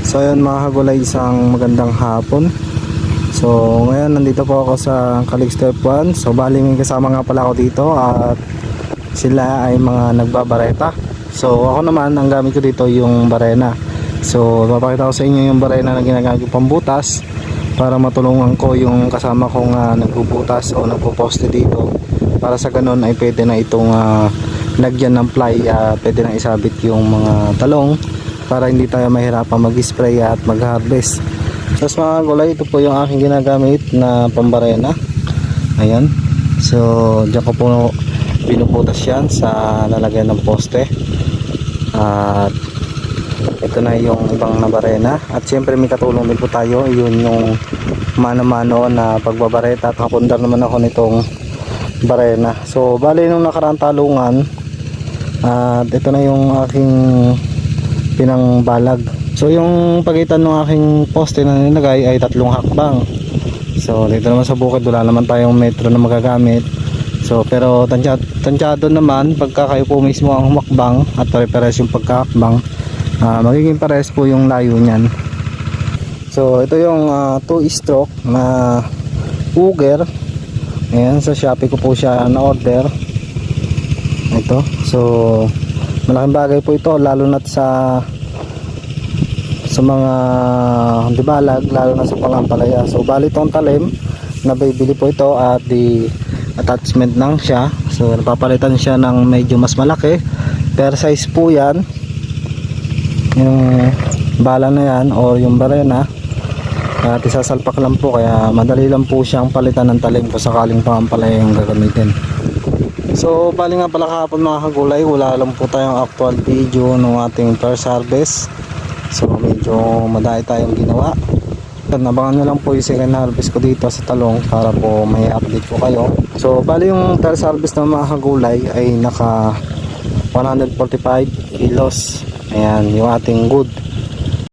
So ayun mga kagulay, isang magandang hapon. So ngayon nandito po ako sa Calig Step 1. So bali may kasama nga pala ako dito at sila ay mga nagbabareta. So ako naman ang gamit ko dito yung barena. So papakita ko sa inyo yung barena na ginagamit ko pambutas para matulungan ko yung kasama kong nagbubutas o nagpo-poste dito, para sa ganun ay pwede na itong lagyan ng ply, pwede na isabit yung mga talong para hindi tayo mahirapan mag-spray at mag-harvest. So mga gulay, ito po yung aking ginagamit na pambarena. Ayan. So diyan ko po pinuputas yan sa lalagyan ng poste. At ito na yung ibang na barena. At siyempre may katulong din po tayo, yun yung mano-mano na pagbabareta. At kapundar naman ako nitong barena. So bali nung nakaraang talungan, at ito na yung aking pinangbalag. So yung pagitan ng aking poste na nilagay ay 3 hakbang. So dito naman sa bukid wala naman tayong metro na magagamit. So pero tansyado naman pagka kayo po mismo ang humakbang at pare-pares yung pagkahakbang, magiging pares po yung layo niyan. So ito yung 2-stroke na auger. Ayan, sa Shopee ko po siya na order ito. So malaking bagay po ito, lalo na sa mga dibalag, lalo na sa pangampalaya. So bali itong talim na bibili po ito at the attachment lang siya. So napapalitan siya ng medyo mas malaki per size po yan, yung bala na yan o yung barena, at isasalpak lang po, kaya madali lang po siyang palitan ng talim kung sakaling pangampalaya yung gagamitin. So bali nga pala kahapon mga kagulay, wala lang po tayong actual video ng ating first harvest. So medyo madami tayong ginawa. Nabangan nyo lang po yung second harvest ko dito sa talong para po may update po kayo. So bali yung first harvest ng mga kagulay ay naka 145 kilos. Ayan yung ating good.